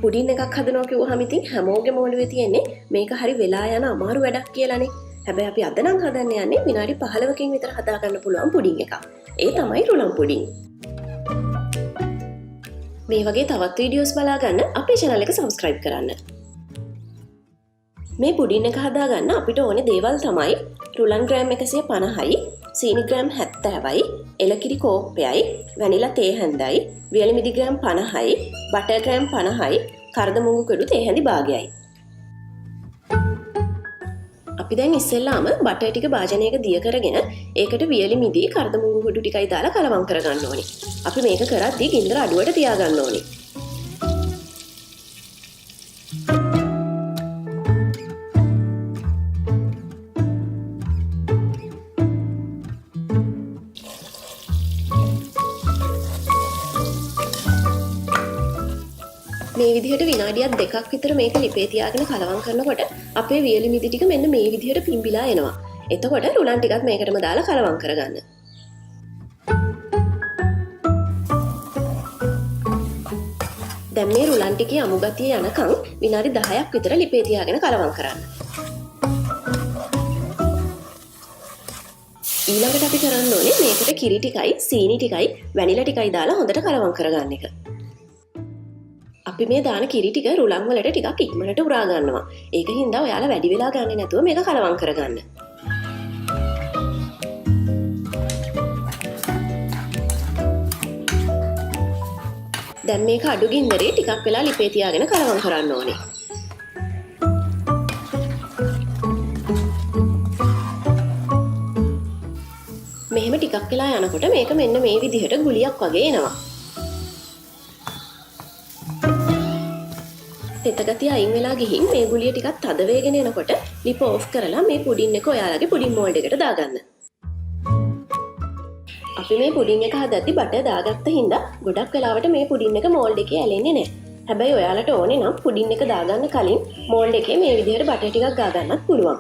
Pudding එකක් හදනවා කිව්වහම ඉතින් හැමෝගෙම ඔළුවේ තියෙන්නේ මේක හරි වෙලා යන අමාරු වැඩක් කියලානේ. හැබැයි අපි අද නම් හදන්න යන්නේ විනාඩි 15කින් විතර හදා ගන්න පුළුවන් පුඩින් එකක්. ඒ තමයි රුලන් පුඩින්. මේ වගේ තවත් වීඩියෝස් බලා ගන්න අපේ channel එක subscribe කරන්න. මේ පුඩින් එක හදා ගන්න අපිට ඕනේ දේවල් තමයි රුලන් ග්‍රෑම් 150යි, සීනි ග්‍රෑම් 70යි, එලකිරි කෝප්පයයි, වැනිලා තේ හැන්දයි, වියලි මිදි ග්‍රෑම් 50යි, බටර් ග්‍රෑම් 50යි, කරදමුංගු කුඩු තේ හැඳි භාගයයි. අපි දැන් ඉස්සෙල්ලාම බටර් ටික භාජනයක දිය කරගෙන ඒකට වියලි මිදි කරදමුංගු කුඩු ටිකයි දාලා කලවම් කරගන්න ඕනේ. අපි මේක කරද්දී ගින්දර අඩුවට තියාගන්න ඕනේ. මේ විදිහට විනාඩියක් දෙකක් විතර මේක ලිපේ තියාගෙන කලවම් කරනකොට අපේ වියලි මිදි ටික මෙන්න මේ විදිහට පිම්බිලා එනවා. එතකොට රුලන් ටිකත් මේකටම දාලා කලවම් කරගන්න. දැන් මේ රුලන් ටිකේ අමු ගතිය යනකම් විනාඩි 10ක් විතර ලිපේ තියාගෙන කලවම් කරන්න. ඊළඟට අපි කරන්න ඕනේ මේකට කිරි ටිකයි, සීනි ටිකයි, වැනිලා ටිකයි දාලා හොඳට කලවම් කරගන්න එක. අපි මේ දාන කිරි ටික රුලන් වලට ටිකක් ඉක්මනට උරා ගන්නවා. ඒක හින්දා ඔයාලා වැඩි වෙලා ගන්නේ නැතුව මේක කලවම් කරගන්න. දැන් මේක අඩු ගින්දරේ ටිකක් වෙලා ලිපේ තියාගෙන කලවම් කරන්න ඕනේ. මෙහෙම ටිකක් වෙලා යනකොට මේක මෙන්න මේ විදිහට ගුලියක් වගේ එනවා. තෙතගතිය අයින් වෙලා ගිහින් මේ ගුලිය ටිකක් තද වේගෙන එනකොට ලිප ඕෆ් කරලා මේ පුඩින් එක ඔයාලගේ පුඩින් මෝල්ඩ් එකට දාගන්න. අපි මේ පුඩින් එක හදද්දි බටර් දාගත්ත හින්දා ගොඩක් වෙලාවට මේ පුඩින් එක මෝල්ඩ් එකේ ඇලෙන්නේ නැහැ. හැබැයි ඔයාලට ඕනේ නම් පුඩින් එක දාගන්න කලින් මෝල්ඩ් එකේ මේ විදිහට බටර් ටිකක් ගා ගන්නත් පුළුවන්.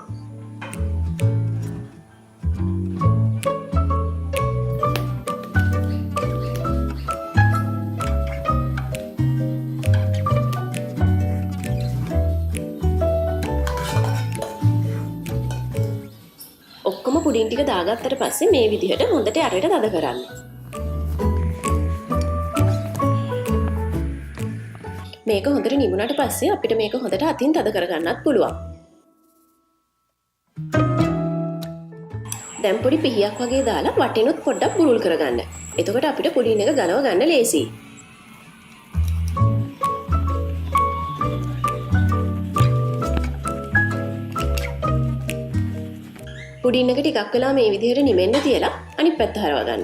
ඔක්කොම පුඩින් ටික දාගත්තට පස්සේ මේ විදිහට හොඳට යටට තද කරන්න. මේක හොඳට නිමුණට පස්සේ අපිට මේක හොඳට අතින් තද කරගන්නත් පුළුවන්. දැන් පොඩි පිහියක් වගේ දාලා වටිනුත් පොඩ්ඩක් බුරුල් කරගන්න. එතකොට අපිට පුඩින් එක ගලව ගන්න ලේසියි. පුඩින් එක ටිකක් වෙලා මේ විදිහට නිමෙන්න තියලා අනිත් පැත්ත හරව ගන්න.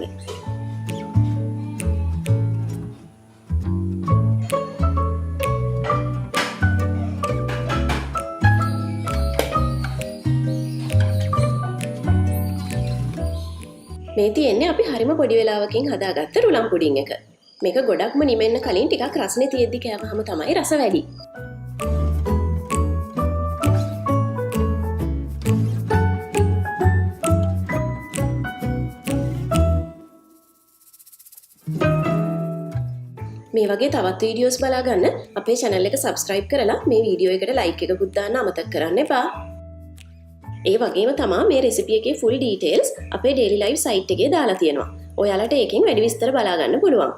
මේ තියෙන්නේ අපි හරිම පොඩි වෙලාවකින් හදාගත්ත රුලන් පුඩින් එක. මේක ගොඩක්ම නිමෙන්න කලින් ටිකක් රසනේ තියෙද්දි කෑවහම තමයි රස වැඩි. මේ වගේ තවත් වීඩියෝස් බලා ගන්න අපේ channel එක subscribe කරලා මේ වීඩියෝ එකට like එකකුත් දාන්න අමතක කරන්න එපා. ඒ වගේම තමයි මේ recipe එකේ full details අපේ daily life site එකේ දාලා තියෙනවා. ඔයාලට ඒකෙන් වැඩි විස්තර බලා ගන්න පුළුවන්.